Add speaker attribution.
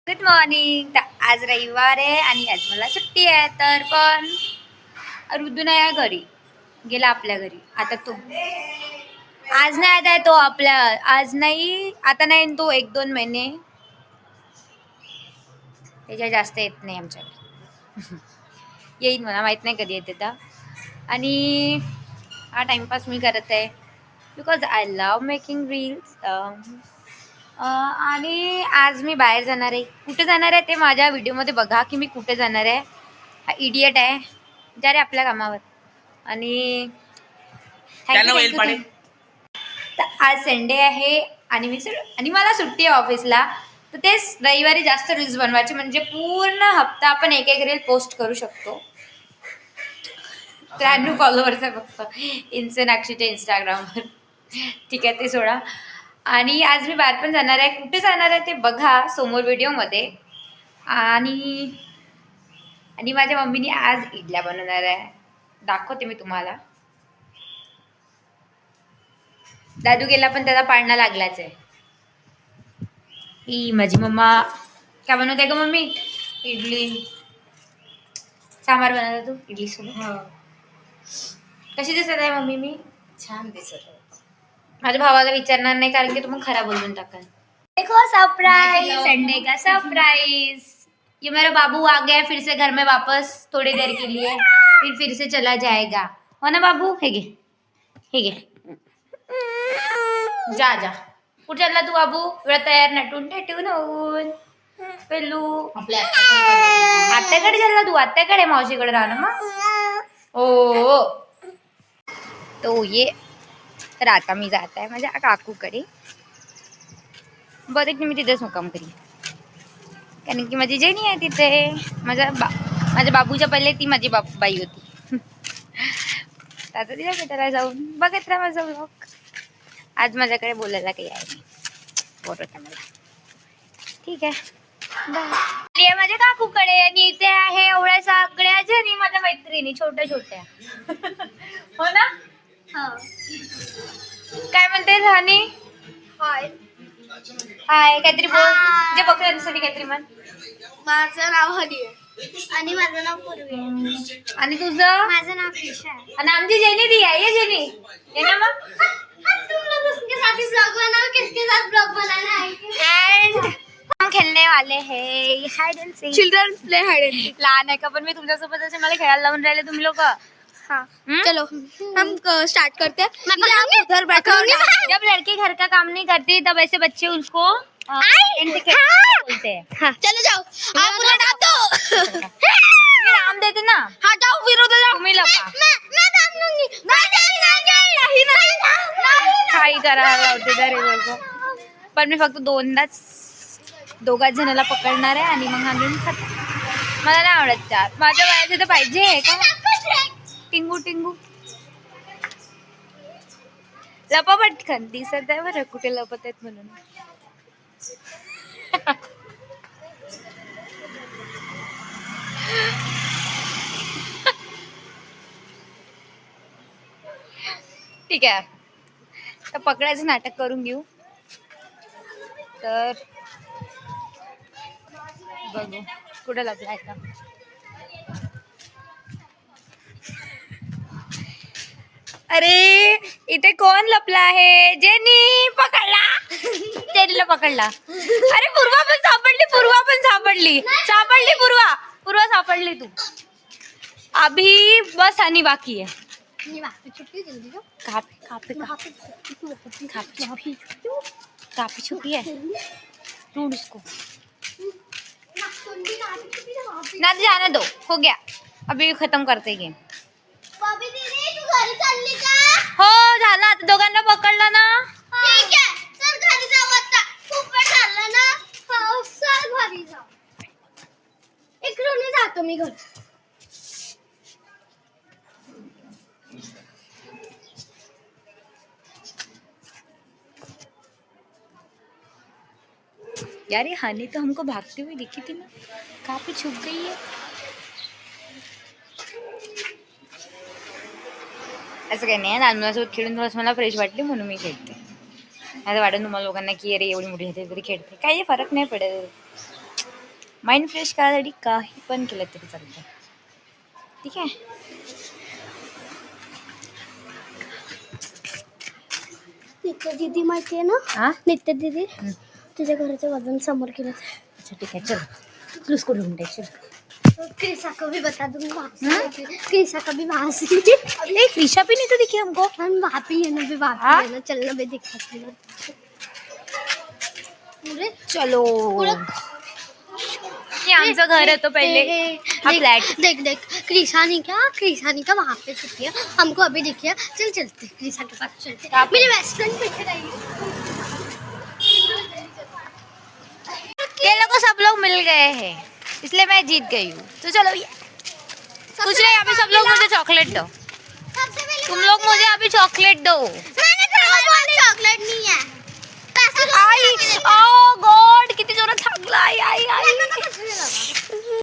Speaker 1: Good morning. तर आज रविवार आहे आणि आज मला सुट्टी आहे. तर पण रुद्र नाही आहे घरी, गेला आपल्या घरी. आता तो आज नाही आता तो आपल्या आज नाही आता नाही तो 1-2 महिने त्याच्या जास्त येत नाही आमच्याकडे. येईन मला माहीत नाही कधी येते तर. आणि हा टाइमपास मी करत आहे because I love making reels. आणि आज मी बाहेर जाणार आहे. कुठे जाणार आहे ते माझ्या व्हिडिओमध्ये बघा की मी कुठे जाणार आहे. हा इडियट आहे जा रे आपल्या कामावर. आणि थँक्यू. तर आज संडे आहे आणि आणि मला सुट्टी आहे ऑफिसला. तर तेच रविवारी जास्त रील्स बनवायचे म्हणजे पूर्ण हप्ता आपण एक रील पोस्ट करू शकतो. 93 फॉलोअर्स आहे फक्त सोनाक्षीच्या इंस्टाग्रामवर. ठीक आहे ते सोडा. आणि आज मी बाहेर पण जाणार आहे. कुठे जाणार आहे ते बघा समोर व्हिडिओमध्ये. आणि आणि माझ्या मम्मीने आज इडल्या बनवणार आहे, दाखवते मी तुम्हाला. दादू गेला पण त्याला पाळणा लागलाच आहे. ही माझी मम्मा काय बनवते का मम्मी? इडली सांबार बनवला तू इडली सोबत. कशी दिसत आहे मम्मी? मी
Speaker 2: छान दिसत आहे.
Speaker 1: माझ्या भावाला विचारणार नाही कारण की तू मग खराब बोलून टाकाल. देखो सरप्राइज, संडे का सरप्राइज. ये मेरा बाबू आ गया फिर से घर में वापस थोड़ी देर के लिए, फिर से चला जाएगा. हो ना बाबू? हे घे हे घे. जा जा. कुठे चालला तू बाबू? एवढा तयार नटून टेटून होऊन. पेलू
Speaker 2: आपल्या
Speaker 1: आत्याकडे चालला तू? आत्याकडे मावशीकडे राहणं मग. ओ तो ये. तर आता मी जात आहे माझ्या काकूकडे. बरं मी तिथेच मुक्काम करी कारण की माझी जेनी आहे तिथे. माझ्या बाबूच्या पहिले ती माझी बाई होती. आता तिला भेटायला जाऊन बघत राहा माझा ब्लॉग. आज माझ्याकडे बोलायला काही आहे नाही, बोलत मला. ठीक आहे बाय. माझ्या काकूकडे आणि इथे आहे एवढ्या सगळ्या जणी माझ्या मैत्रिणी छोट्या छोट्या. हो ना? काय म्हणते राणी? हाय हाय काहीतरी बोल जे बघतो त्याच्यासाठी काहीतरी म्हण.
Speaker 3: माझं नाव हनी आहे आणि माझं नाव पूर्वी आहे.
Speaker 1: आणि तुझं?
Speaker 3: माझं नाव क्रिशा आहे.
Speaker 1: आणि आमची जेनी दी आहे. ये जेनी ये ना मग.
Speaker 3: तुम लोग उसके साथ ही ब्लॉग बनाओ, किसके साथ ब्लॉग बनाना है?
Speaker 1: एंड हम खेळने वाले है hide end sick.
Speaker 3: Children play hide end sick.
Speaker 1: लहान आहे का पण मी तुमच्यासोबत असे मला खेळायला लावून राहिले तुम्ही लोक.
Speaker 3: हाँ चलो हम स्टार्ट करते हैं.
Speaker 1: उधर बैठो. जब लड़की घर का काम नहीं करती तब ऐसे बच्चे उसको बोलते हैं.
Speaker 3: हाँ चलो जाओ आप उधर डाल दो.
Speaker 1: मी नाम देते ना.
Speaker 3: हाँ जाओ फिर उधर जाओ.
Speaker 1: तुम्ही लपा.
Speaker 3: मैं नाम लूंगी. नहीं
Speaker 1: काही करायला लावते त्या लोक. पण मी फक्त दोघाच जणाला पकडणार आहे आणि मग हाणून खात. मला नाही आवडत त्या. माझ्या वयाचे तर पाहिजे का टिंगू टिंगू. लपा पटकन दिसत आहे बरं कुठे लपत आहेत म्हणून. ठीक आहे तर पकडायचं नाटक करून घेऊ. तर बघू कुठं लपलाय का. अरे इथे कोण लपला आहे? जेनी पकडला. जेनीला पकडला. अरे पूर्वा पण सापडली. पूर्वा सापडली तू. अभी बस आणि बाकी है. काफी छुपी है. ढूंढ उसको. ना जाने दो, हो गया. अभी खत्म करते गेम.
Speaker 3: बॉबी दीदी तू घरी चालली का?
Speaker 1: हो झालं आता दोघांना पकडलं ना.
Speaker 3: ठीक आहे चल घरी जाऊ आता. खूप वेळ झाला ना. हो चल घरी जाऊ. इकडून जातो मी घरी.
Speaker 1: यार ये हनी तो हमको भागते हुए दिखी थी ना. कहाँ पे छुप गई है? असं काही नाही. लहान मुलासोबत खेळून थोडंसं मला फ्रेश वाटली म्हणून मी खेळते. आता वाटत तुम्हाला लोकांना की अरे एवढी मोठी होते तरी खेळते. काही फरक नाही पडत. माइंड फ्रेश करायसाठी काही पण केलं तरी चालतं. ठीक आहे.
Speaker 3: नित्य दीदी माहितीये ना,
Speaker 1: हा
Speaker 3: नित्य दीदी तुझ्या घराच्या वजन समोर केलं.
Speaker 1: अच्छा ठीक आहे चल जुलूस करून ढूंढते चल.
Speaker 3: क्रिसा को भी बता दूंगी वहाँ से. क्रिसा का भी वहाँ से.
Speaker 1: ए क्रिशा भी नहीं तो दिखी हमको.
Speaker 3: हम वहाँ पे है ना, भी वहाँ
Speaker 1: हाँ?
Speaker 3: पे है ना, चलना मैं दिखाती हूँ. पूरे
Speaker 1: चलो
Speaker 3: पूरा-
Speaker 1: ये आमचं घर है तो पहले हा फ्लॅट.
Speaker 3: देख देख क्रिसा ने क्या वहाँ पे छुट्टी है, हमको अभी दिखी है. चल चलते क्रिसा के पास चलते.
Speaker 1: कहाँ पे?
Speaker 3: मेरे बेस्ट फ्रेंड बैठे रही.
Speaker 1: ये लोग सब लोग मिल गए हैं इसलिए मैं जीत गई हूँ. तो चलो ये कुछ नहीं. अभी सब लोग मुझे चॉकलेट दो. तुम लोग मुझे अभी चॉकलेट दो.
Speaker 3: चॉकलेट नहीं है.
Speaker 1: आई ओ गॉड किती जोरात थांबला. आई आई आई